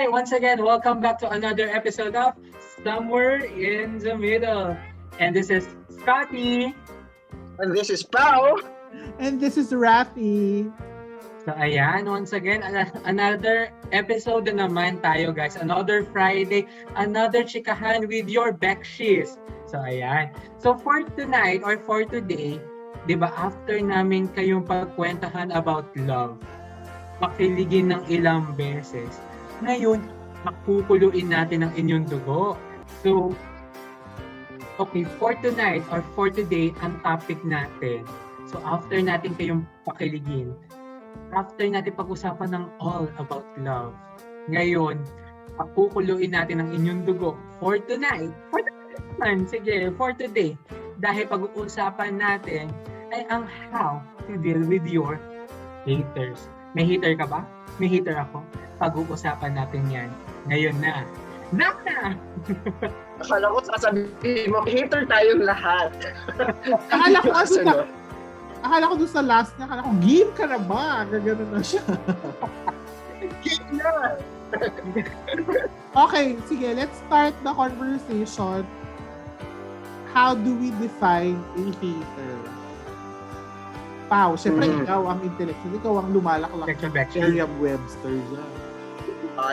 Hi, once again, welcome back to another episode of Somewhere in the Middle. And this is Scotty. And this is Pao. And this is Raffy. So ayan, once again, another episode na naman tayo guys. Another Friday, another chikahan with your Bekshies. So ayan. So for tonight or for today, di ba after namin kayong pagkwentahan about love, makiligin ng ilang beses, ngayon, makukuluin natin ang inyong dugo. So, okay, for tonight or for today, ang topic natin. So, after natin kayong pakiligin, after natin pag-usapan ng all about love, ngayon, pakukuluin natin ang inyong dugo for tonight. For tonight, sige, for today. Dahil pag-uusapan natin ay ang how to deal with your haters. May hater ka ba? May hater ako. Pag-uusapan natin yan. Ngayon na. Naka! Akala ko sasabihin mo, hater tayong lahat. Akala ko kasi akala ko doon sa last niya, akala ko, game ka na ba? Gagano na siya. Game na! Okay, sige, let's start the conversation. How do we define a hater? Pao, syempre ikaw ang intellectual, ikaw ang lumalaklak ng Merriam-Webster dyan.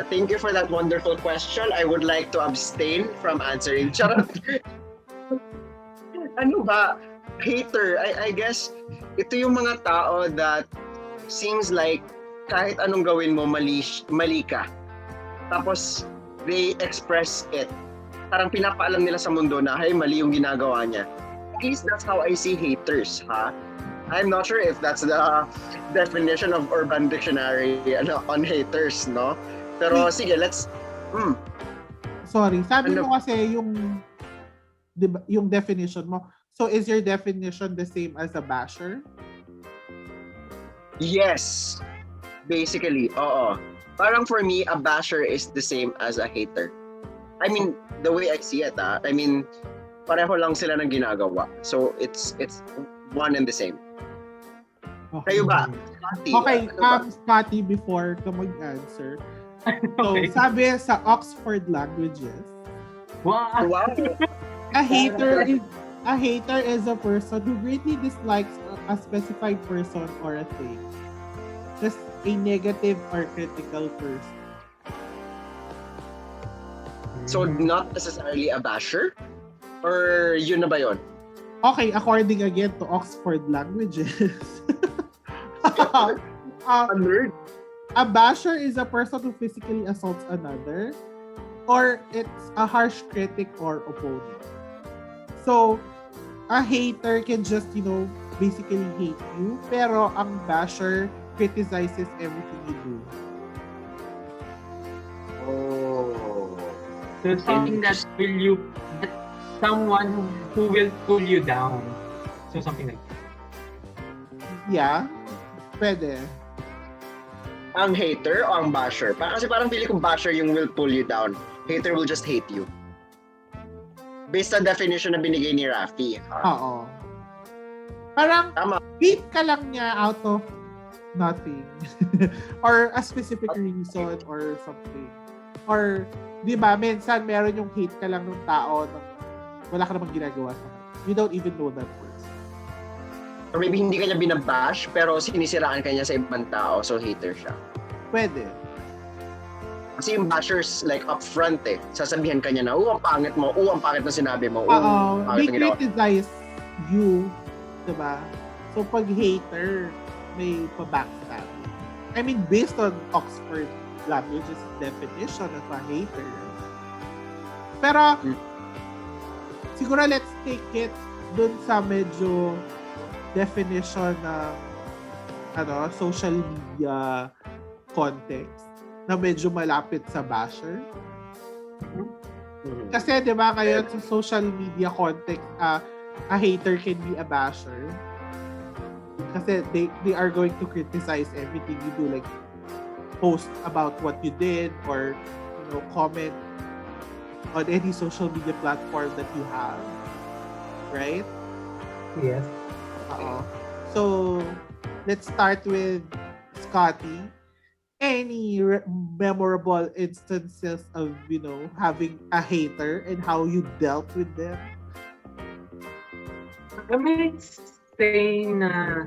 Thank you for that wonderful question. I would like to abstain from answering. Charot. Ano ba? Hater. I guess, ito yung mga tao that seems like kahit anong gawin mo, mali ka. Tapos, they express it. Parang pinapaalam nila sa mundo na, hey, mali yung ginagawa niya. At least that's how I see haters, ha? I'm not sure if that's the definition of Urban Dictionary on haters, no? Pero sige, let's... Sorry, sabi mo kasi diba, yung definition mo. So is your definition the same as a basher? Yes. Basically, oo. Parang for me, a basher is the same as a hater. I mean, the way I see it, I mean, pareho lang sila ng ginagawa. So it's one and the same. Okay. Kayo ba? Scotty, okay, ano ba? Scotty, before ka mag-answer. So, Okay. sabi sa Oxford Languages, Wow! Wow. a hater is a person who greatly dislikes a specified person or a thing. Just a negative or critical person. So not necessarily a basher? Or yun na ba yun? Okay, according again to Oxford Languages, A nerd? a basher is a person who physically assaults another, or it's a harsh critic or opponent. So, a hater can just, basically hate you, pero ang basher criticizes everything you do. Oh. So something that someone who will pull you down. So something like that. Yeah, pwede. Ang hater o ang basher? Kasi parang pili kong basher yung will pull you down. Hater will just hate you. Based on definition na binigay ni Raffy. Oo. Parang Tama. hate ka lang niya out of nothing. Or a specific reason or something. Or, di ba, minsan meron yung hate ka lang ng tao na wala ka namang ginagawa sa kanya. You don't even know that person. Or maybe hindi kanya binabash, pero sinisiraan kanya sa ibang tao, so hater siya. Pwede. Kasi yung bashers, like, upfront sasabihan kanya na, ang pangit mo, ang pangit na sinabi mo, Oo. pangit They na ginawa. criticize you. Diba? So, pag hater, may pa-backstab. I mean, based on Oxford Languages definition of a hater. Pero, siguro let's take it dun sa medyo definition ng social media context na medyo malapit sa basher. Kasi 'di ba ngayon sa social media context, a hater can be a basher. Kasi they are going to criticize everything you do, like post about what you did or comment on any social media platform that you have. Right? Yes. So, let's start with Scotty. any memorable instances of, having a hater and how you dealt with them? I might say na,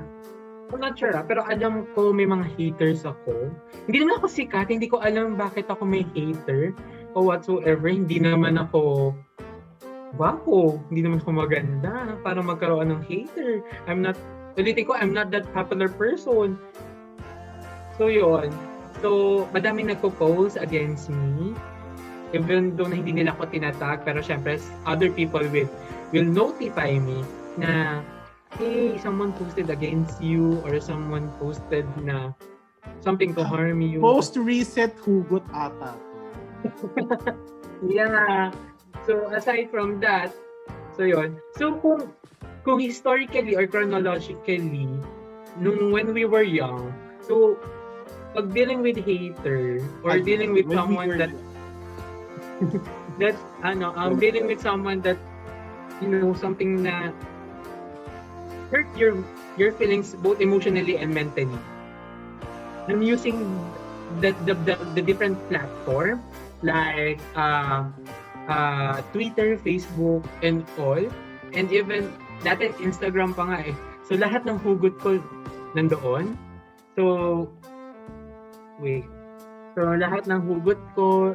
I'm not sure pero alam ko may mga haters ako. Hindi naman ako sikat, hindi ko alam bakit ako may hater o whatsoever. Hindi naman ako gwapo, hindi naman ako maganda para magkaroon ng hater. Ulitin ko, I'm not that popular person. So yun. So, madaming nagpo-post against me. Even though na hindi nila ako tinatag, pero syempre, other people will notify me na, hey, someone posted against you or someone posted na something to harm you. Most recent hugot ata. Yeah. So, aside from that, so yun. So, kung historically or chronologically, when we were young, so, pag dealing with hater or dealing with someone that dealing with someone that something na hurt your feelings both emotionally and mentally. I'm using the different platform like Twitter, Facebook, and all, and even dati Instagram pa nga eh. So lahat ng hugot ko nandoon. So lahat ng hugot ko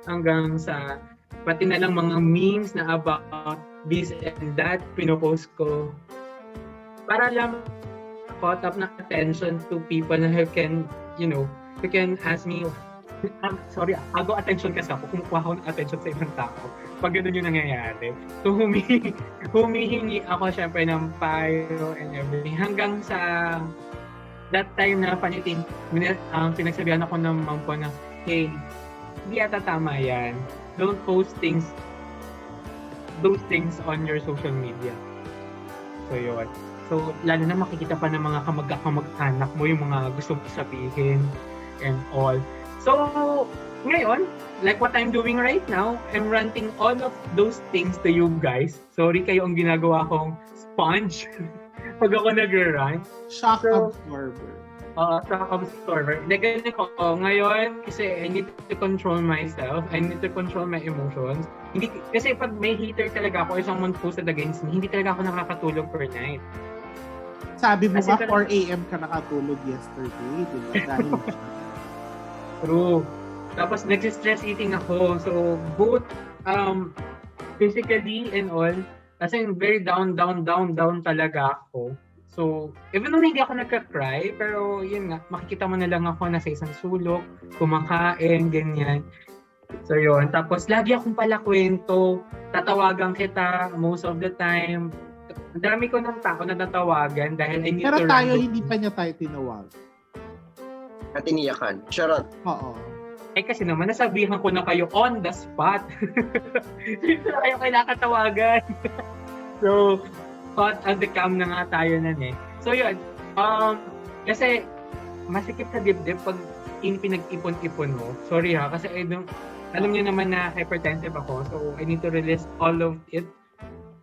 hanggang sa pati na lang mga memes na about this and that pinopost ko para lang caught up na attention to people who can ask me agaw attention kasi ako, kumukuha ako ng attention sa ibang tao pag ganun yung nangyayari. So humihingi ako syempre ng payo and everything hanggang sa that time na pinagsabihan ako ng mom ko na, hey, hindi ata tama yan. Don't post those things on your social media. So yun. So lalo na makikita pa ng mga kamag-anak mo yung mga gusto mong sabihin and all. So ngayon, like what I'm doing right now, I'm ranting all of those things to you guys. Sorry kayo ang ginagawa kong sponge. Pag ako nag-rant. Shock absorber. Shock absorber. Ganyan ko ngayon kasi I need to control myself. I need to control my emotions. Kasi pag may hater talaga ako or someone posted against me, hindi talaga ako nakakatulog per night. Sabi mo ba 4 a.m. ka nakatulog yesterday? Diba? Dahil True. Tapos nag-stress eating ako. So both physically and all, kasi very down talaga ako. So, even though hindi ako nagka-cry, pero yun nga, makikita mo na lang ako nasa isang sulok, kumakain, ganyan. So yun, tapos lagi akong pala kwento, tatawagan kita most of the time. Ang dami ko ng tao na natawagan dahil I need pero to tayo, hindi pa niya tayo tinawag. At iniyakan. Charot. Oo. Eh kasi naman, nasabihan ko na kayo on the spot. Hindi na kayo kailangan So, hot on the cam na nga tayo nun eh. So yun, kasi masikip sa dibdib pag pinag-ipon-ipon mo. Sorry ha, kasi alam niyo naman na hypertensive ako. So, I need to release all of it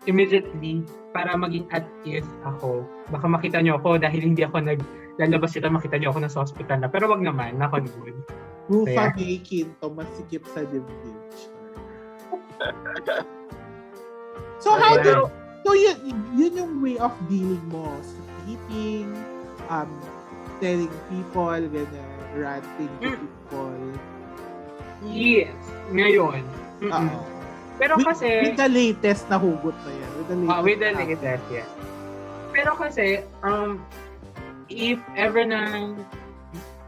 immediately para maging at ease ako. Baka makita niyo ako dahil hindi ako naglalabas ito, makita niyo ako nasa hospital na. Pero wag naman, naka-good. Rufa May Quinto, masikip sa dibdib. So how do yun yung way of dealing mo? Sleeping, telling people, ganyan, ranting to people. Yes, ngayon. Pero kasi with the latest na hugot na yan. With the latest, yeah. Pero kasi, if ever na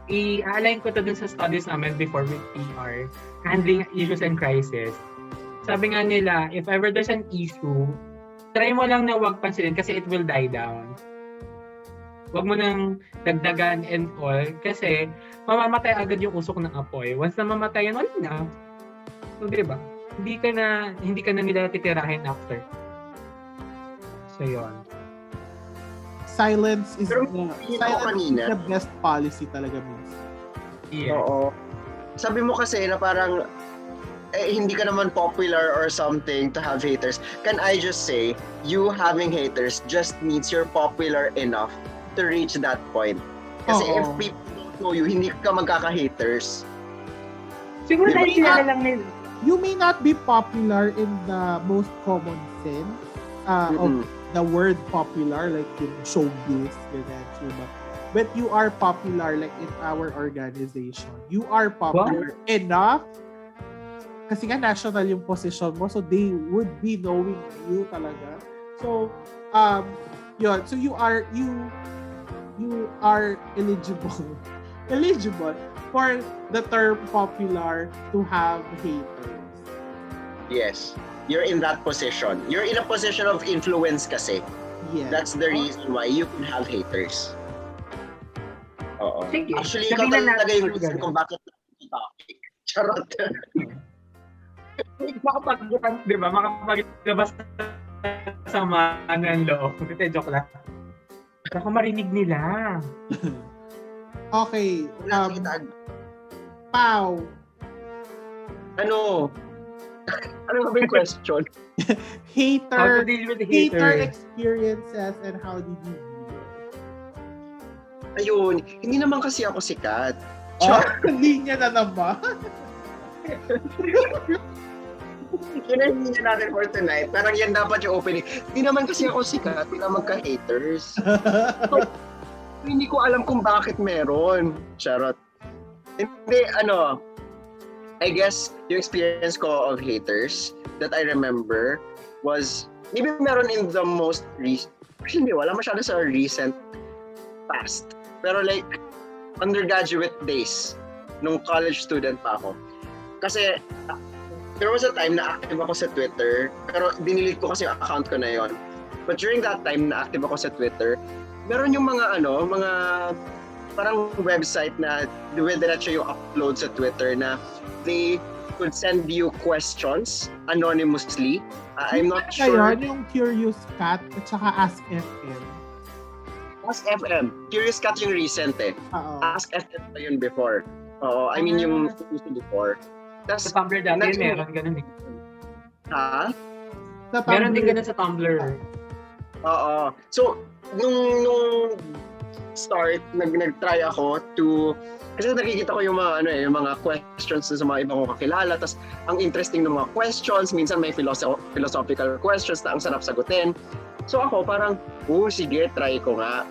i-align ko to dun sa studies namin before with PR, handling issues and crisis. Sabi nga nila, if ever there's an issue, try mo lang na wag pansinin kasi it will die down. Wag mo nang dagdagan and all kasi mamamatay agad yung usok ng apoy. Once na mamatay yan, wala na. So, diba? Hindi ka na nila titirahin after. So, yun. Silence is kanina, the best policy talaga minsan. Yeah. Oo. Sabi mo kasi na parang hindi ka naman popular or something to have haters. Can I just say, you having haters just means you're popular enough to reach that point. Kasi if people don't know you, hindi ka magkaka-haters. Siguro Diba? dahil kilala lang nila. You may not be popular in the most common sense of the word popular, like yung showbiz, ganyan, diba? But you are popular like in our organization. You are popular enough kasi nga national yung position mo, so they would be knowing you talaga. So, yun. So you are eligible for the term popular to have haters. Yes. You're in that position. You're in a position of influence kasi. Yes. That's the reason why you can have haters. Oo. Sige. Actually, ikaw Sabihin na talaga natin yung yung reason ganun. kung bakit yung topic. Charot. Di ba? Makapaglabas sa ng loob. Hindi, joke lang. Baka marinig nila. Okay. Wala kita. Pau. Ano? Ano ba yung question? How to Hater deal with the hater hater. experiences and how did you deal? Ayun, hindi naman kasi ako sikat. Oh, linya na naman. Yun ang hindi natin for tonight. Parang yan dapat yung opening. Hindi naman kasi ako sikat, hindi naman ka-haters. So, hindi ko alam kung bakit meron. Charot. Hindi, I guess yung experience ko of haters that I remember was, maybe meron in the most recent, hindi, wala masyado sa recent past. Pero like, undergraduate days, nung college student pa ako. Kasi, there was a time na active ako sa Twitter, pero dinilit ko kasi yung account ko na yon. But during that time na active ako sa Twitter, meron yung mga parang website na diretso yung upload sa Twitter na they could send you questions anonymously. I'm not sure. Ngayon, yung Curious Cat at saka Ask FM. Ask FM. Curious Cat yung recent eh. Oo. Ask FM pa yun before. Oo, I mean yung before. Sa Tumblr dati, meron ganun eh. Ha? Sa Meron din Tumblr. ganun sa Tumblr. Oo. So, nung start, nag-try ako to, kasi nakikita ko yung mga questions sa mga ibang kong kakilala, tas ang interesting ng mga questions, minsan may philosophical questions na ang sarap sagutin. So ako parang, sige, try ko nga.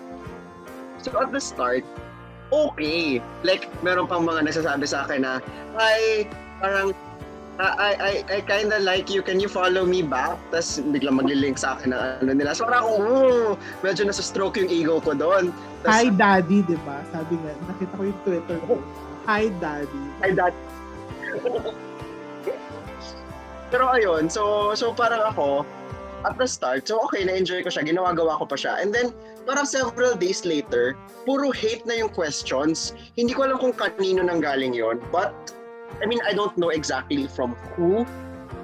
So at the start, okay. Like, meron pang mga nagsasabi sa akin na, parang, I kinda like you, can you follow me back? Tapos biglang maglilink sa akin ng nila. So parang medyo nasa-stroke yung ego ko doon. Hi Daddy, di ba? Sabi nga, nakita ko yung Twitter ko. Hi Daddy. Hi Dad. Pero ayun, so parang ako, at the start, so okay, na-enjoy ko siya, ginawa-gawa ko pa siya. And then, parang several days later, puro hate na yung questions. Hindi ko alam kung kanino nang galing yon, but I mean, I don't know exactly from who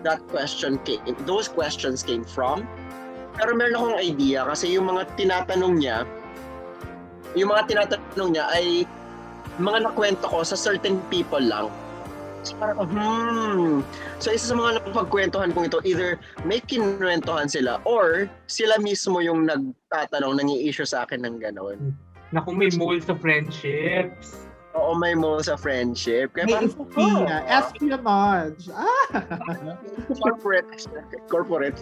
those questions came from. Pero meron akong idea kasi yung mga tinatanong niya ay mga nakwento ko sa certain people lang. So parang, So isa sa mga napagkwentuhan kong ito, either may kinwentuhan sila or sila mismo yung nagtatanong, nangi-issue sa akin ng gano'n. Na kung may mole sa friendships. Oo, may mo sa friendship. Kaya May parang, espionage. Corporate.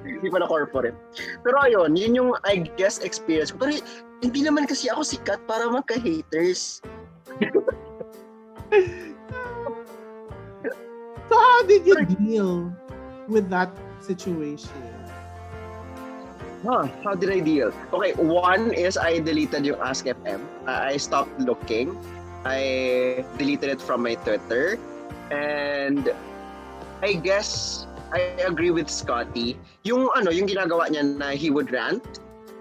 Hindi pala corporate. Pero ayun, yun yung, I guess, experience ko. Pero hindi naman kasi ako sikat para magka-haters. So how did you deal with that situation? How did I deal? Okay, one is I deleted yung Ask FM. I stopped looking. I deleted it from my Twitter. And I guess I agree with Scotty. Yung ginagawa niya na he would rant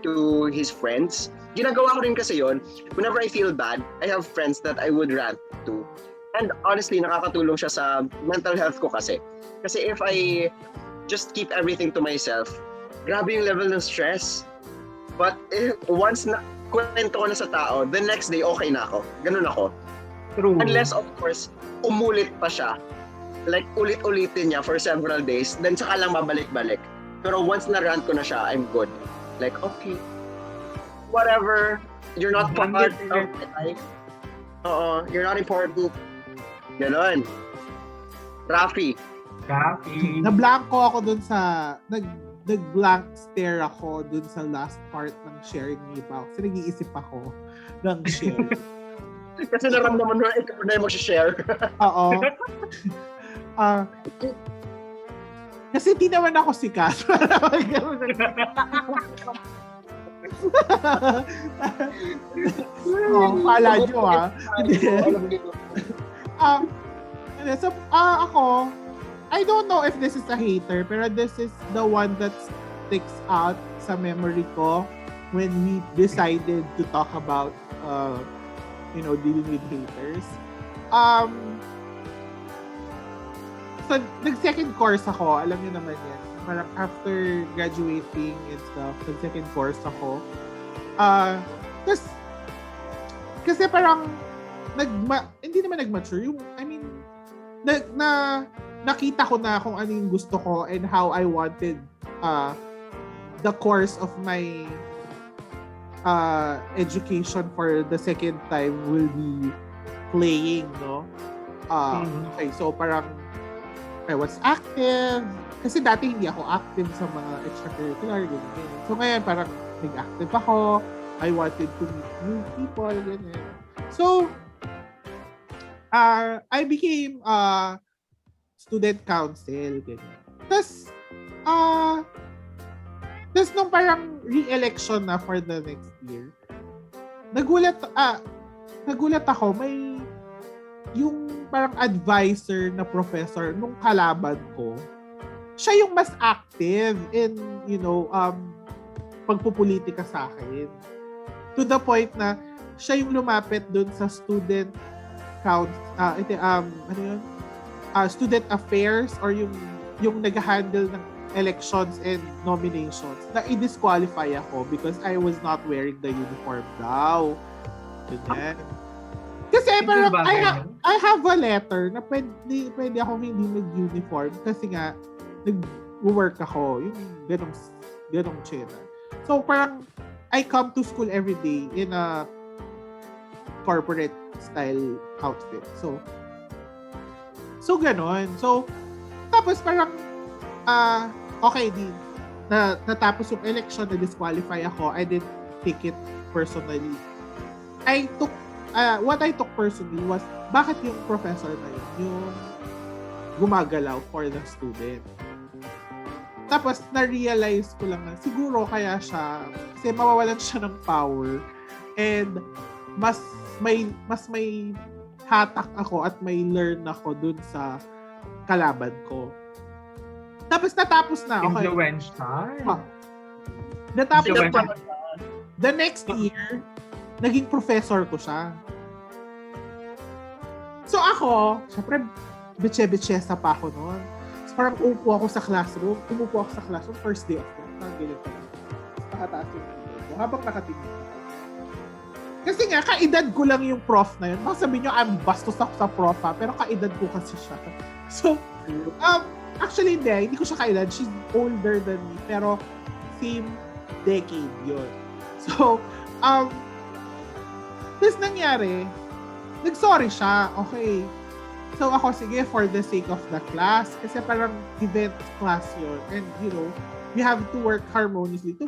to his friends. Ginagawa ko rin kasi yon. Whenever I feel bad, I have friends that I would rant to. And honestly, nakakatulong siya sa mental health ko kasi. Kasi if I just keep everything to myself, grabe yung level ng stress. But once na kwento ko na sa tao, the next day okay na ako. Ganun ako. True. Unless of course, umulit pa siya. Like ulit-ulitin niya for several days, then saka lang babalik-balik. Pero once na-rant ko na siya, I'm good. Like, okay. Whatever. You're not part of my life. Oo, you're not important. Ganon. Raffy. Copy. Na-blanko ako dun sa, nag-blank stare ako dun sa last part ng sharing ni Pao. Kasi nag-iisip ako ng share. Kasi naramdaman mo na ikaw na yung mag-share. Oo. Kasi di naman ako sikat. Pala nyo So, ako, I don't know if this is a hater, pero this is the one that sticks out sa memory ko when we decided to talk about, dealing with haters. So, nag-second course ako. Alam niyo naman yan. Parang after graduating and stuff, nag-second course ako. Kasi parang, hindi naman nag-mature. Nakita ko na kung ano yung gusto ko and how I wanted the course of my education for the second time will be playing, no? Okay, so parang I was active. Kasi dati hindi ako active sa mga extracurricular, ganyan. So ngayon parang nag-active ako. I wanted to meet new people, ganyan. So, I became student council, ganyan. Tapos nung parang re-election na for the next year, nagulat ako, may yung parang advisor na professor nung kalaban ko, siya yung mas active in, pagpupolitika sa akin. To the point na siya yung lumapit dun sa student student affairs or yung nag-handle ng elections and nominations na i-disqualify ako because I was not wearing the uniform daw. Ganyan. Kasi parang I have a letter na pwede akong hindi mag-uniform kasi nga nag-work ako. Yung ganong tsena. So parang I come to school every day in a corporate style outfit. So ganon. So tapos parang okay din. Natapos yung election, na-disqualify ako. I didn't take it personally. What I took personally was bakit yung professor na yun yung gumagalaw for the student. Tapos na-realize ko lang na siguro kaya siya kasi mawawalan siya ng power and mas may hatak ako at may learn ako dun sa kalaban ko. Tapos natapos na. Okay. Influential. Natapos na. The next year, naging professor ko siya. So ako, syempre, bitse-bitsyesa pa ako noon. So parang umupo ako sa classroom, first day of class, parang ganyan pa. Nakataas yung ko habang nakatingin ako. Kasi nga, kaedad ko lang yung prof na yun. Baka sabihin nyo, bastos ako sa prof ha, pero kaedad ko kasi siya. So, actually hindi ko siya kaedad. She's older than me, pero same decade yun. So, tapos nangyari, nag-sorry siya. Okay. So ako, sige, for the sake of the class, kasi parang event class yun. And, we have to work harmoniously to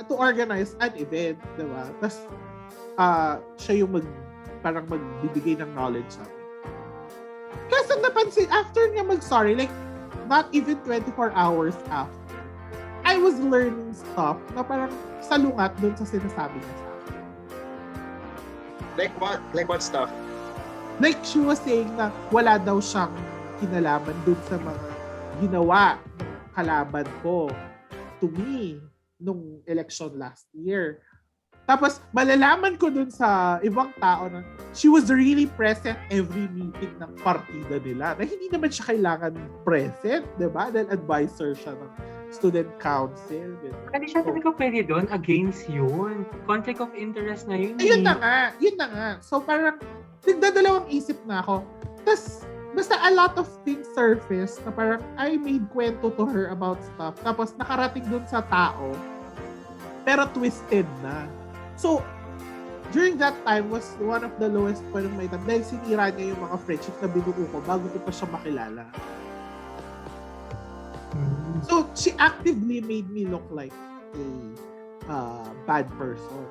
organize an event, diba? Tapos, siya yung parang magbibigay ng knowledge sa amin. Kasi napansin, after niya mag-sorry, like, not even 24 hours after, I was learning stuff na parang salungat dun sa sinasabi niya sa akin. Like what? Like what stuff? Like she was saying na wala daw siyang kinalaman dun sa mga ginawa ng kalaban ko to me nung election last year. Tapos malalaman ko dun sa ibang tao na she was really present every meeting ng partida nila. Na hindi naman siya kailangan present, diba? Dahil advisor siya ng student council. Hindi siya talaga pwede doon, against yun. Conflict of interest na yun. Ayun na nga. So parang nagdadalawang isip na ako. Tapos basta a lot of things surfaced na parang I made kwento to her about stuff. Tapos nakarating dun sa tao pero twisted na. So during that time was one of the lowest point of my time dahil sinira niya yung mga friendships na binuo ko bago ko pa siya makilala. So, she actively made me look like a bad person.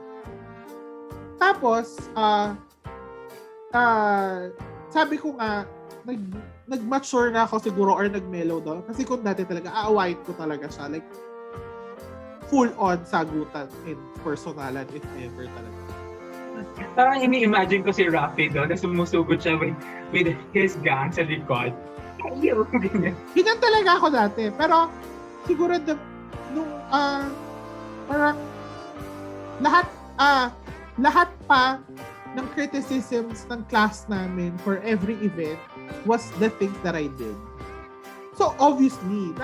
Tapos, sabi ko nga, nag-mature na ako siguro or nag-mellow daw. Kasi kung dati talaga, aawain ko talaga siya. Like, full-on sagutan and personalan if ever talaga. Parang ini-imagine ko si Raffy doon na sumusugod siya with his gang sa likod. Ayaw, ganyan. Ganyan talaga ako dati. Pero, siguro, parang, lahat pa ng criticisms ng class namin for every event was the things that I did. So, obviously,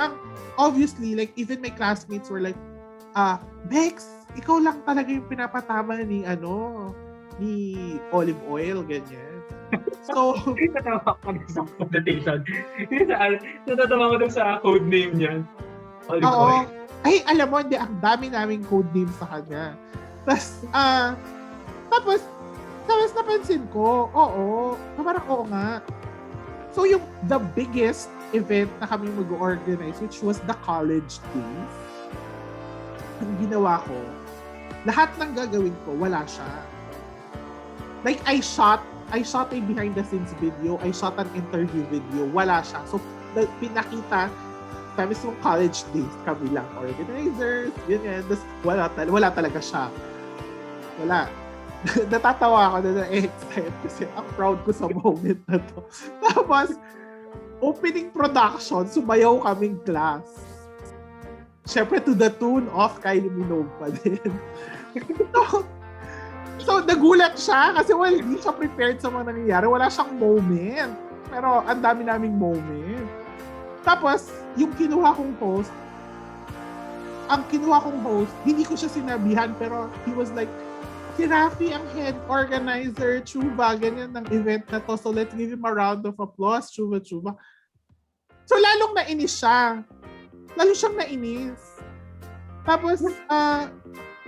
like, even my classmates were like, Bex, ikaw lang talaga yung pinapatama ni olive oil, ganyan. So, natatawa ko dun sa connotation. Natatawa ko dun sa code name niya. Olive oil. Ay, alam mo, hindi, ang dami naming code name sa kanya. Tapos napansin ko, parang oo nga. So, the biggest event na kami mag-organize, which was the college days, ang ginawa ko, lahat ng gagawin ko, wala siya. Like, I shot a behind the scenes video, I shot an interview video, wala siya. So, pinakita, sabi sa college days, kami lang organizers, ganyan. Tapos, wala talaga siya. Wala. Natatawa ako na excited kasi ang proud ko sa moment na to. Tapos, opening production, sumayaw kaming class. Siyempre, to the tune of Kylie Minogue pa din. So, nagulat siya kasi hindi siya prepared sa mga nangyayari. Wala siyang moment. Pero, ang dami naming moment. Tapos, yung kinuha kong host, hindi ko siya sinabihan, pero he was like, si Raffy ang head organizer, Chuba, ganyan ng event na to. So, let's give him a round of applause, Chuba. So, lalong nainis siya. Lalo siyang nainis. Tapos,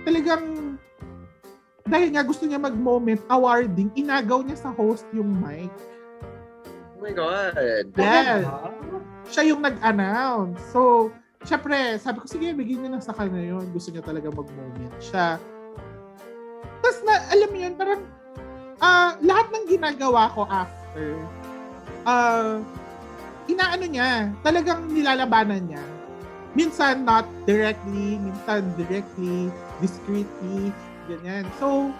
talagang, dahil nga gusto niya mag-moment awarding, inagaw niya sa host yung mic. Oh my God. Yes. Siya yung nag-announce. So, syempre, sabi ko, sige, bigyan niyo na sa kanya yun. Gusto niya talaga mag-moment siya. Tapos, alam mo yun, parang, lahat ng ginagawa ko after, inaano niya, talagang nilalabanan niya. Minsan not directly, minsan directly, discreetly, ganyan. So,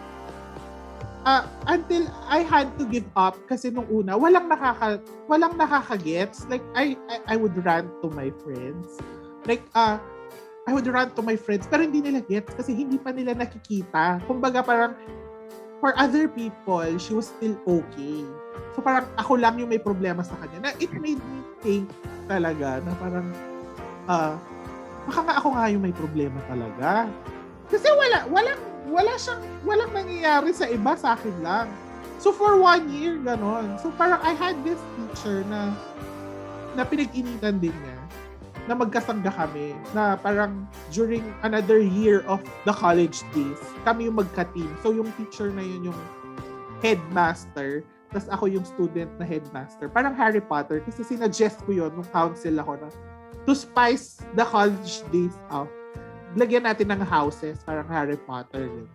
until I had to give up kasi nung una, walang nakakagets. Like, I would rant to my friends. Like, I would rant to my friends, pero hindi nila gets kasi hindi pa nila nakikita. Kumbaga parang, for other people, she was still okay. So parang ako lang yung may problema sa kanya. Na it made me think talaga na parang, baka nga ako nga yung may problema talaga. Kasi walang nangyayari sa iba, sa akin lang. So for 1 year, ganon. So parang I had this teacher na pinag-initan din niya, na magkasangga kami, na parang during another year of the college days, kami yung magka-team. So yung teacher na yun yung headmaster, tapos ako yung student na headmaster. Parang Harry Potter, kasi sinuggest ko yun nung council ako na to spice the college days out. Lagyan natin ng houses, parang Harry Potter yun.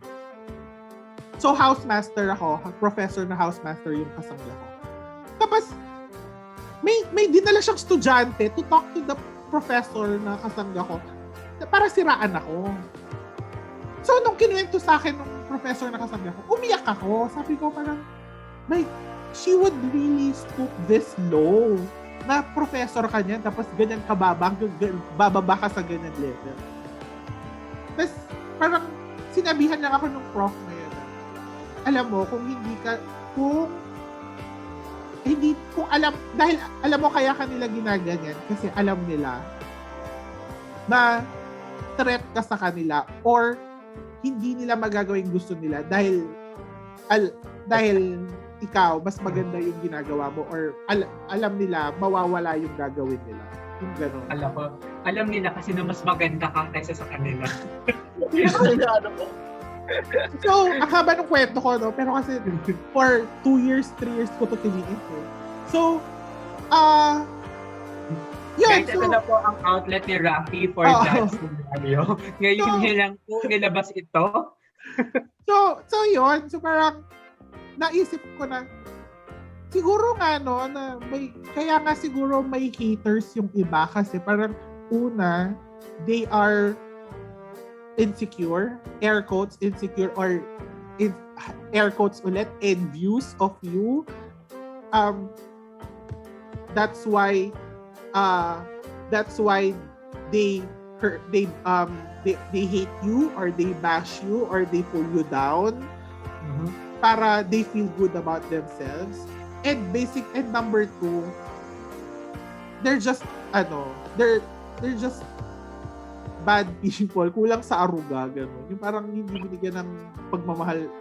So housemaster ako, professor na housemaster yung kasangga ko. Tapos, may dinala siyang estudyante to talk to the professor na kasangga ko para siraan ako. So, nung kinuwento sa akin ng professor na kasangga ko, umiyak ako. Sabi ko parang, like, she would really stoop this low na professor ka niyan, tapos ganyan kababa, bababa ka sa ganyan level. Tapos, parang sinabihan lang ako ng prof na yun. Alam mo, kung dahil alam mo kaya kanila ginaganyan kasi alam nila na threat ka sa kanila or hindi nila magagawin gusto nila dahil ikaw mas maganda yung ginagawa mo or alam nila mawawala yung gagawin nila. Yung gano'n. Alam nila kasi na mas maganda ka kaysa sa kanila. So, ang haba ng kwento ko, no? Pero kasi for 2 years, 3 years ko to tiniis eh. So, yun. Guys, So, ito na po ang outlet ni Raffy for Oo. that scenario. Ngayon So- niya lang po nilabas ito. so yun. So, parang naisip ko na, siguro nga, no, na kaya nga siguro may haters yung iba kasi parang una, they are insecure, air quotes, insecure, or air quotes ulit, envious of you. That's why they hate you, or they bash you, or they pull you down para they feel good about themselves. And number two, they're just bad people, kulang sa aruga, gano'n. Yung parang hindi binigyan ng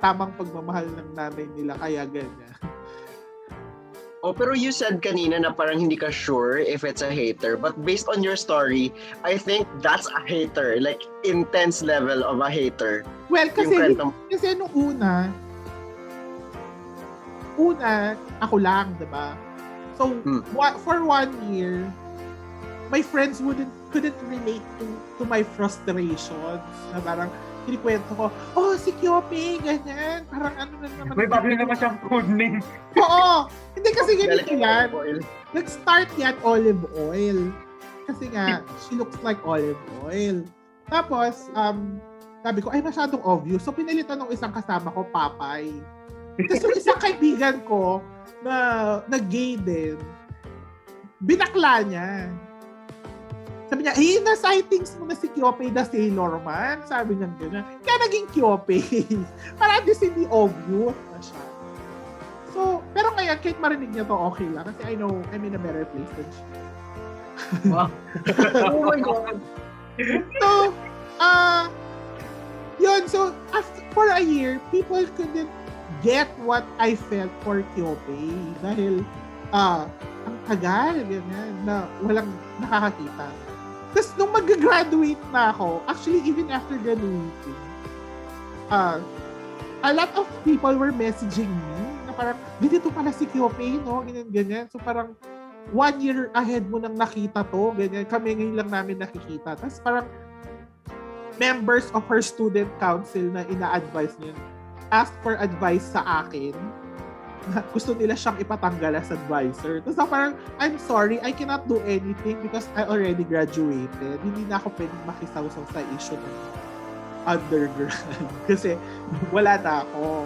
tamang pagmamahal ng nanay nila, kaya ganyan. Oh, pero you said kanina na parang hindi ka sure if it's a hater. But based on your story, I think that's a hater. Like, intense level of a hater. Well, kasi kwentong- nung una, ako lang, diba? So, for 1 year, my friends couldn't relate to my frustrations. Na parang, kinikwento ko, oh, si Kyope, ganyan. Parang ano na naman. May bago naman siyang code name. Oo. Hindi kasi ganito yan. Oil. Nag-start yan olive oil. Kasi nga, she looks like olive oil. Tapos, sabi ko, ay masyadong obvious. So, pinalitan ng isang kasama ko, Papay. Tapos yung isang kaibigan ko na gay din, binakla niya. Sabi niya, na-sightings mo na si Kyope the Sailor Man. Sabi niya gano'n. Kaya naging Kyope. Para at least hindi obvious na siya. So, pero ngayon, kahit marinig niya to, okay lang. Kasi I know I'm in a better place than she. Wow. Oh my God. So, yun. So, for a year, people couldn't get what I felt for Kyope. Dahil, ang tagal, ganyan, na walang nakakakita. Tapos, nung mag-graduate na ako, actually, even after graduating, a lot of people were messaging me na parang, dito pala si Kyope, no? Ganyan. So, parang, 1 year ahead mo nang nakita to, ganyan. Kami ngayon lang namin nakikita. Tapos, parang, members of her student council na ina-advise niya, asked for advice sa akin. Gusto nila siyang ipatanggal as advisor. Tapos parang, I'm sorry, I cannot do anything because I already graduated. Hindi na ako pwedeng makisawsaw sa issue ng undergrad. Kasi wala na ako.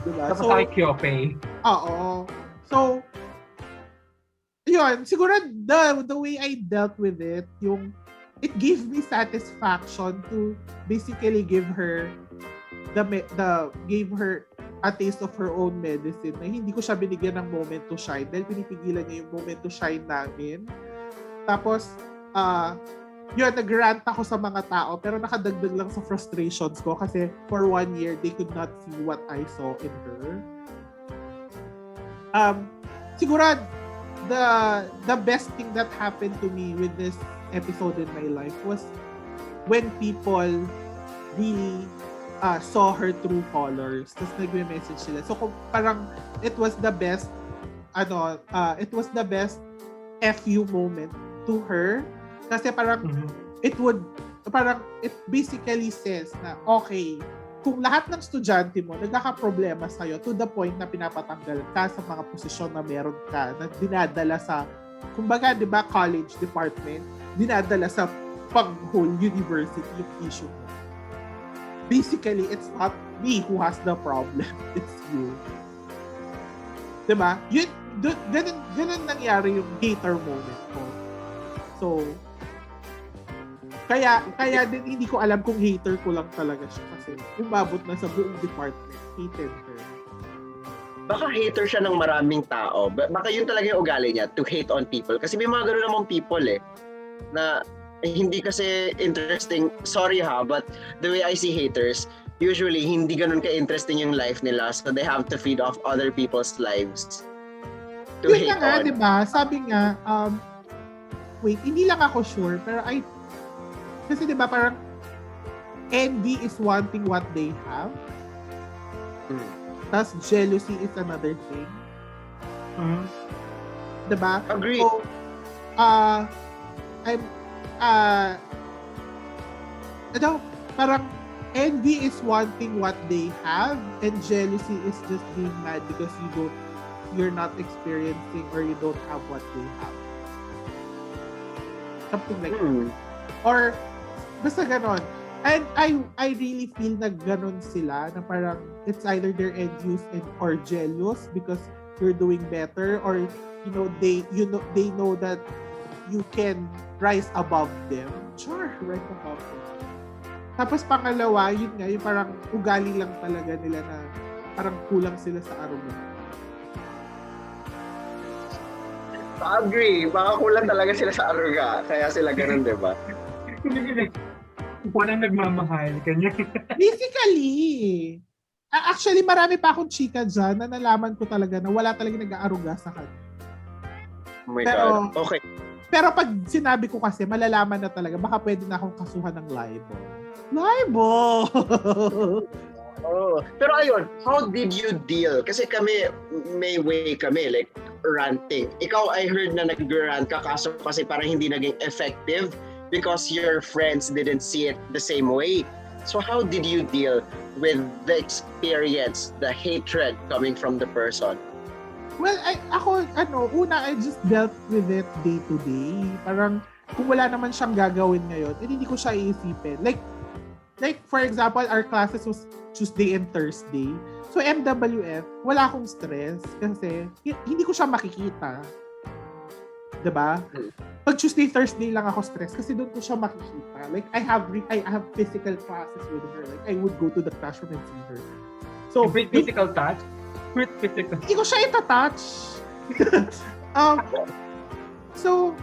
Diba? Tapos kay Kyope. Oo. So, yun, siguro the way I dealt with it, it gave me satisfaction to basically give her gave her a taste of her own medicine na hindi ko siya binigyan ng moment to shine dahil pinipigilan niya yung moment to shine namin. Tapos, yun, nag-rant ako sa mga tao pero nakadagdag lang sa frustrations ko kasi for 1 year, they could not see what I saw in her. Siguro, the best thing that happened to me with this episode in my life was when people really saw her true colors. Tapos nagme-message sila. So parang it was the best FU moment to her kasi parang it basically says na okay, kung lahat ng estudyante mo nagkaka-problema sa'yo to the point na pinapatanggal ka sa mga posisyon na meron ka na dinadala sa kumbaga, di ba, college department, dinadala sa pang-whole university yung issue mo. Basically, it's not me who has the problem. It's you. Diba? Ganun nangyari yung hater moment ko. So, kaya din hindi ko alam kung hater ko lang talaga siya kasi umabot na sa buong department. Hated her. Baka hater siya ng maraming tao. Baka yun talaga yung ugali niya, to hate on people. Kasi may mga gano'n namang people na hindi kasi interesting, sorry but the way I see haters, usually hindi ganun ka-interesting yung life nila, so they have to feed off other people's lives to Yun hate nga, on. diba? Sabi nga, wait, hindi lang ako sure, pero kasi diba parang envy is wanting what they have. Tas jealousy is another thing. Diba? Agree. So, I'm, parang envy is wanting what they have, and jealousy is just being mad because you're not experiencing or you don't have what they have. Something like that. Or, basta ganon. And I really feel na ganon sila, na parang it's either they're envious or jealous because you're doing better, or they know that you can rise above them. Sure, rise above them. Tapos pangalawa, yun nga, yung parang ugali lang talaga nila na parang kulang sila sa arugula. Agree. Baka kulang talaga sila sa aruga. Kaya sila ganun, di ba? Kung anong nagmamahal, kanya. Basically, actually, marami pa akong chika dyan na nalaman ko talaga na wala talaga nag-aaruga sa kanya. Oh my God. Okay. Pero pag sinabi ko kasi, malalaman na talaga, baka pwede na akong kasuhan ng libel. Libel! Oh. Pero ayun, how did you deal? Kasi kami, may way kami, like, ranting. Ikaw, I heard na nag-rant ka kaso kasi parang hindi naging effective because your friends didn't see it the same way. So how did you deal with the experience, the hatred coming from the person? Well, una, I just dealt with it day to day. Parang, kung wala naman siyang gagawin ngayon, hindi ko siya iisipin. Like, for example, our classes was Tuesday and Thursday. So, MWF, wala akong stress kasi hindi ko siya makikita. Diba? Pag Tuesday, Thursday lang ako stress kasi doon ko siya makikita. Like, I have physical classes with her. Like, I would go to the classroom and see her. So, with physical touch? With physical. Hindi ko siya ita-touch. So,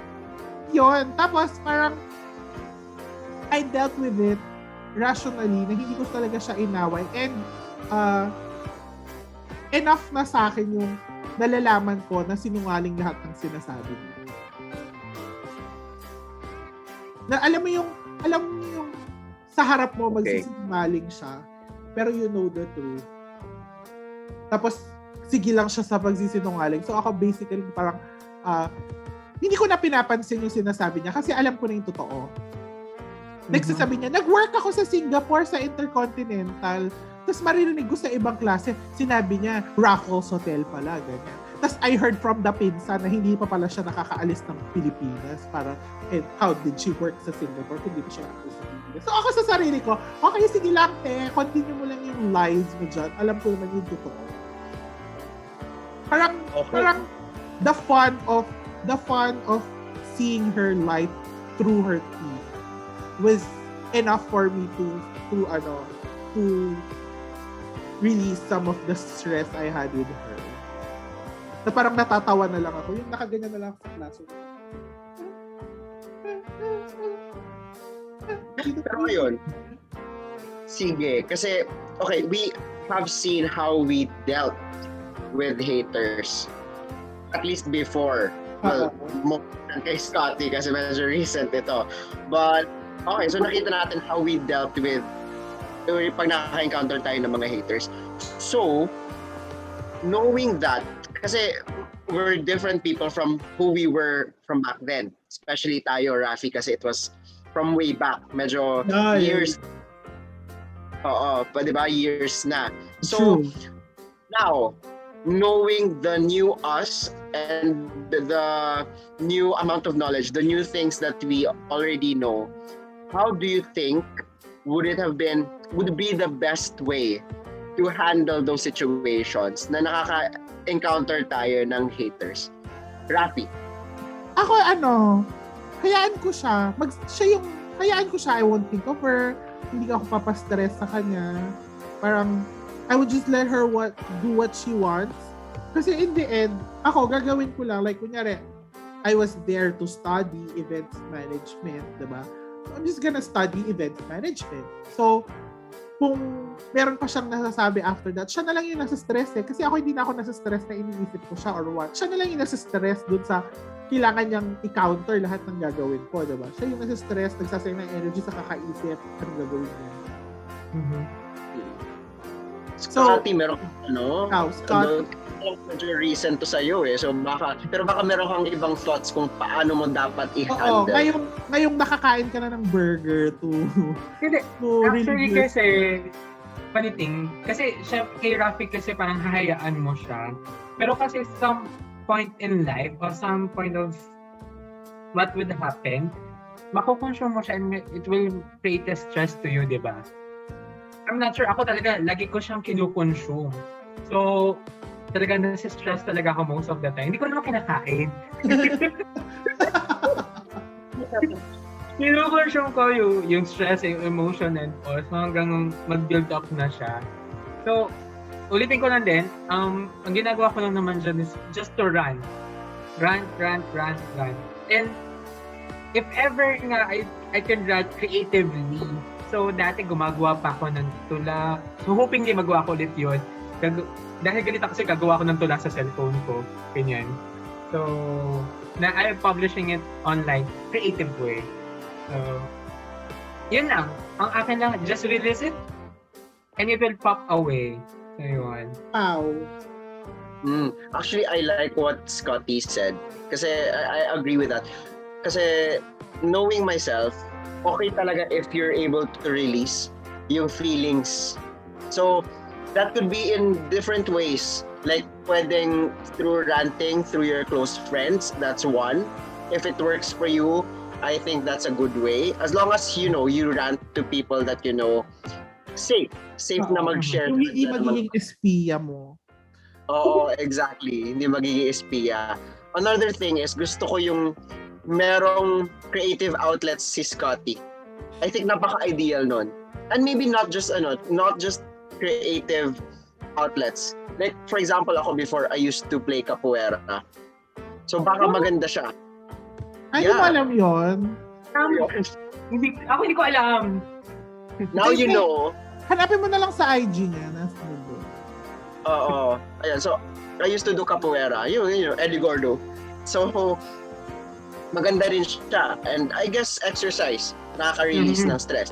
yun. Tapos, parang, I dealt with it rationally na hindi ko talaga siya inaway. And, enough na sa akin yung nalalaman ko na sinungaling lahat ng sinasabi niya. Na alam mo yung sa harap mo magsisinungaling siya, pero you know the truth. Tapos, sige lang siya sa pagsisinungaling. So, ako basically parang, hindi ko na pinapansin yung sinasabi niya kasi alam ko na yung totoo. Nagsasabi niya, nag-work ako sa Singapore sa Intercontinental. Tapos maririnig ko sa ibang klase, sinabi niya, Raffles Hotel pala, ganyan. Tapos I heard from the pinsan na hindi pa pala siya nakakaalis ng Pilipinas para, and how did she work sa Singapore kung hindi pa siya nakakaalis sa Pilipinas. So ako sa sarili ko, okay, sige lang continue mo lang yung lies mo dyan. Alam ko naman yung totoo. Parang the fun of seeing her light through her teeth was enough for me to release some of the stress I had with her. Na parang natatawa na lang ako. Yung nakaganyan na lang ako sa klaso. Pero ngayon, sige. Kasi, okay, we have seen how we dealt with haters. At least before. Well, more than kay Scotty kasi medyo recent ito. But, okay, so nakita natin how we dealt with pag nakaka-encounter tayo ng mga haters. So, knowing that, kasi we're different people from who we were from back then. Especially tayo, Raffi, kasi it was from way back. Medyo years. Oo, pa diba? Years na. So, now, knowing the new us and the new amount of knowledge, the new things that we already know, how do you think would be the best way to handle those situations na nakaka-encounter tayo ng haters? Rafi. Ako hayaan ko siya. Hayaan ko siya, I won't think of her. Hindi ako papastress sa kanya. Parang, I would just let her do what she wants. Kasi in the end, ako, gagawin ko lang. Like, kunyari, I was there to study events management, diba? So, I'm just gonna study events management. So, kung meron pa siyang nasasabi after that, siya na lang yung nasa-stress eh. Kasi ako hindi na ako nasa-stress na iniisip ko siya or what. Siya na lang yung nasa-stress dun sa kailangan niyang i-counter lahat ng gagawin ko, diba? Siya yung nasa-stress, nagsasayang ng energy sa kakaisip, anong gagawin niya. Mhm. So, Scotty, meron kang Scott, medyo recent to sa'yo eh. So baka meron kang ibang thoughts kung paano mo dapat oo, i-handle. ngayong nakakain ka na ng burger Hindi, to actually relieve kasi, funny thing, kasi siya, kay Rafi kasi parang hahayaan mo siya. Pero kasi some point in life or some point of what would happen, makukonsume mo siya and it will create a stress to you, di ba? I'm not sure. Ako talaga, lagi ko siyang kinukonsume. So, talaga nasi-stress talaga ako most of the time. Hindi ko naman kinakain. Kinukonsume ko yung stress, yung emotion and all. So, hanggang mag-build up na siya. So, ulitin ko lang din, ang ginagawa ko lang naman dyan is just to run. Run. And if ever nga I can run creatively, so dati gumagawa pa ako ng tula. So hoping di magawa ko ulit yun. Dahil ganito kasi gagawa ko ng tula sa cellphone ko. Ganyan. So, I'm publishing it online. Creative way. So, yun lang. Ang akin lang, just release it and it will pop away. So yun. Ow. Actually, I like what Scotty said. Kasi I agree with that. Kasi knowing myself, okay talaga if you're able to release yung feelings. So, that could be in different ways. Like, pwedeng through ranting through your close friends. That's one. If it works for you, I think that's a good way. As long as, you rant to people that you know, safe na mag-share. Yung hindi magiging espiya mo. Oo, exactly. Hindi magiging espiya. Another thing is, gusto ko yung merong creative outlets si Scotty. I think napaka-ideal nun. And maybe not just creative outlets. Like, for example, ako before, I used to play capoeira. So, baka maganda siya. Ay, mo alam yun? Hindi ko alam. Now you know. Hanapin mo na lang sa IG niya. Nasa doon. Oo. Ayan, so, I used to do capoeira. Yun, Eddie Gordo. So, maganda rin siya. And I guess exercise, nakaka-release ng stress.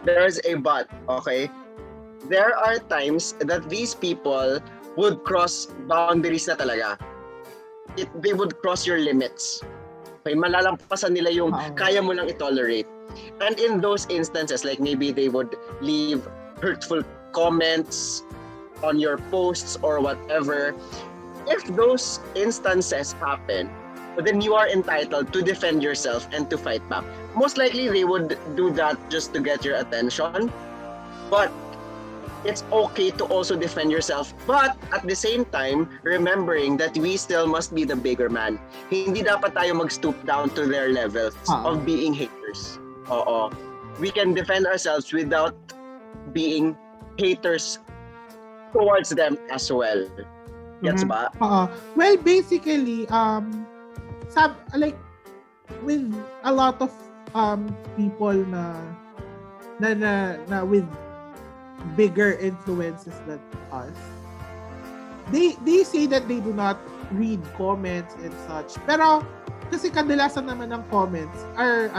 There's a but, okay? There are times that these people would cross boundaries na talaga. They would cross your limits. Okay, malalampasan nila yung kaya mo lang i-tolerate. And in those instances, like maybe they would leave hurtful comments on your posts or whatever. If those instances happen, then you are entitled to defend yourself and to fight back. Most likely, they would do that just to get your attention. But it's okay to also defend yourself. But at the same time, remembering that we still must be the bigger man. Hindi dapat tayo mag-stoop down to their levels of being haters. Oo. We can defend ourselves without being haters towards them as well. Gets ba? Well, basically, like with a lot of people na with bigger influences than us, they say that they do not read comments and such. Pero kasi kadalasan naman ng comments are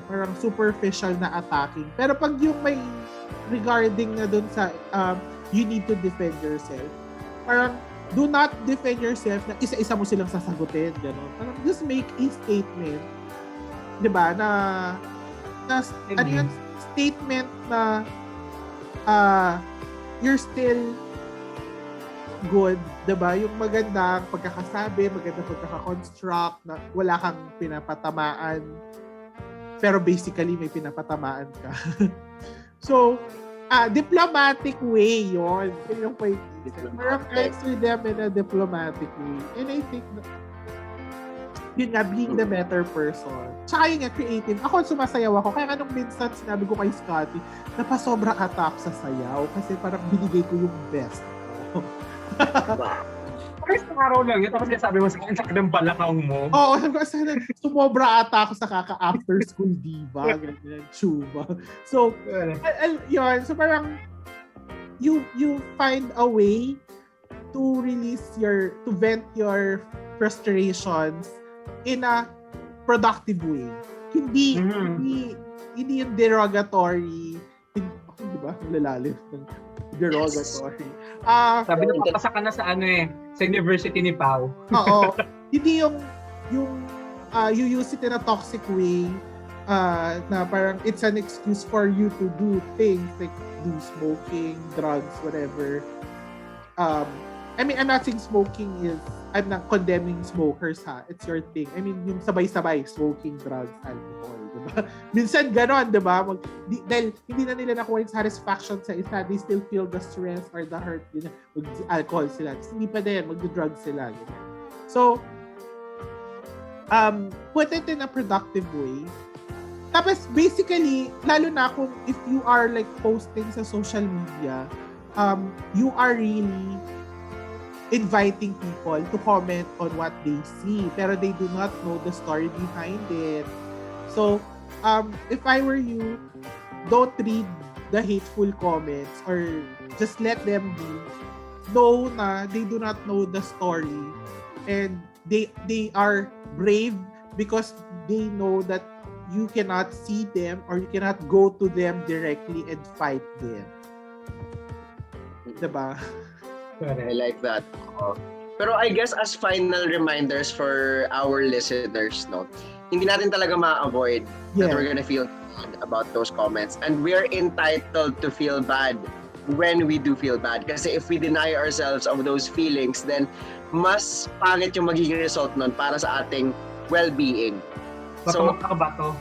parang superficial na attacking. Pero pag yung may regarding na dun sa you need to defend yourself, parang do not defend yourself na isa-isa mo silang sasagutin, gano'n. Parang just make a statement, 'di ba? Na ano yun, statement na you're still good, 'di ba? Yung magandang pagkakasabi, magandang pagkaka-construct, na wala kang pinapatamaan. Pero basically may pinapatamaan ka. So, diplomatic way yun. Yung point. Parang answer them in a diplomatic way. And I think yun nga, being the better person. Tsaka yun nga, creative. Ako, sumasayaw ako. Kaya anong minsan sinabi ko kay Scotty, napasobra ata ako sa sayaw kasi parang binigay ko yung best ko. First araw lang yun, tapos sabi mo sa akin, sakit ng balakang mo. Oo, sumobra ata ako sa kaka-after school diva, ganyan, chuba. So, yun. So, parang, you find a way to to vent your frustrations in a productive way. Hindi yung derogatory, di ba? Lalalim ng derogatory. Sabi na papasa ka na sa sa university ni Pau. Oo. Hindi yung you use it in a toxic way na parang it's an excuse for you to do things like do smoking, drugs, whatever. I mean, I'm not saying smoking is, I'm not condemning smokers ha. It's your thing. I mean, yung sabay-sabay, smoking, drugs, alcohol, diba? Minsan ganon, diba? Dahil hindi na nila nakuha yung satisfaction sa isa, they still feel the stress or the hurt, mag-alcohol sila. Hindi pa din, mag-drugs sila. Ganyan. So, put it in a productive way. Tapos, basically, lalo na kung if you are like posting sa social media, you are really inviting people to comment on what they see, pero they do not know the story behind it. So, if I were you, don't read the hateful comments or just let them be. Know na they do not know the story and they are brave because they know that you cannot see them or you cannot go to them directly and fight them. Diba? I like that. Pero I guess as final reminders for our listeners, no, hindi natin talaga ma-avoid that we're gonna feel bad about those comments. And we're entitled to feel bad when we do feel bad. Kasi if we deny ourselves of those feelings, then mas pangit yung magiging result nun para sa ating well-being. So, magpakabato.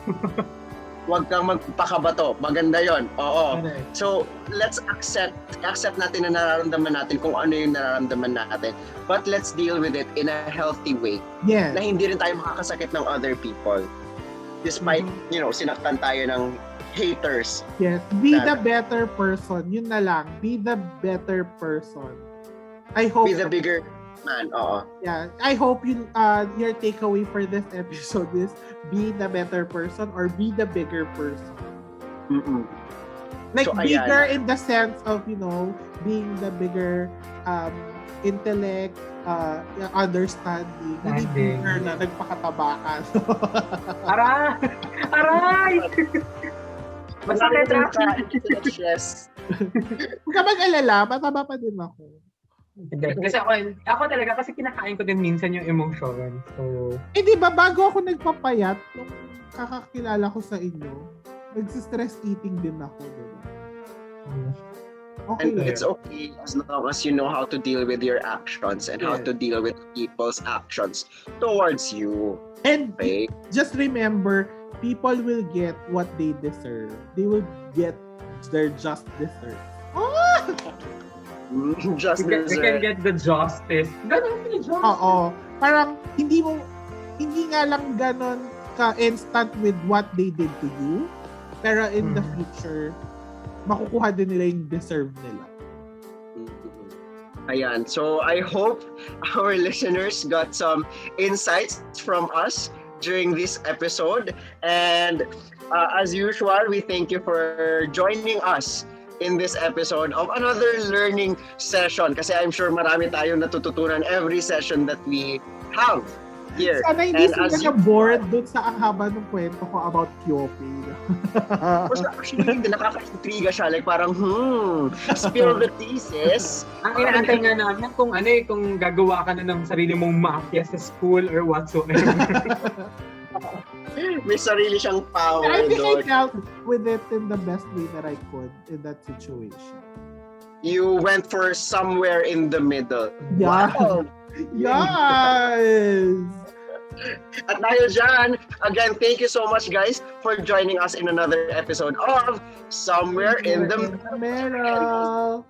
Huwag kang magpakabato. Maganda yon. Oo. So, let's accept natin na nararamdaman natin kung ano yung nararamdaman natin. But let's deal with it in a healthy way. Yeah. Na hindi rin tayo makakasakit ng other people. Despite, sinaktan tayo ng haters. Yes. Be the better person. Yun na lang. Be the better person. I hope... Be the bigger man. Oo. Yeah. I hope your takeaway for this episode is be the better person or be the bigger person. Mm-mm. Like So, bigger ayan. in the sense of, being the bigger intellect, understanding. Hindi bigger na nagpakataba ka. Aray! Aray! Masakit Yes. Huwag ka mag-alala, mataba pa din ako. Hindi. Kasi ako talaga, kasi kinakain ko din minsan yung emotion. So, Di ba, bago ako nagpapayat, nung kakakilala ko sa inyo, nagsistress eating din ako, di ba? Okay And lang. it's okay as long as you know how to deal with your actions and how to deal with people's actions towards you. And Okay? just remember, people will get what they deserve. They will get their just desserts. Just we can get the justice. Ganun yung justice. Oo. Parang hindi nga lang ganon ka-instant with what they did to you. Pero in the future, makukuha din nila yung deserve nila. Ayan. So I hope our listeners got some insights from us during this episode. And as usual, we thank you for joining us in this episode of another learning session. Kasi I'm sure marami tayong natututunan every session that we have here. Sana hindi And sila as na-bored dun sa ang haba ng kwento ko about Kyopi. Actually, hindi nakaka-intriga siya. Like parang, spill the thesis. Ang inaantay nga namin kung kung gagawa ka na ng sarili mong mafia sa school or whatsoever. May sarili siyang power I think I doon. dealt with it in the best way that I could in that situation. You went for somewhere in the middle. Yeah. Wow! Yes! At dahil dyan, again, thank you so much guys for joining us in another episode of Somewhere in the Middle.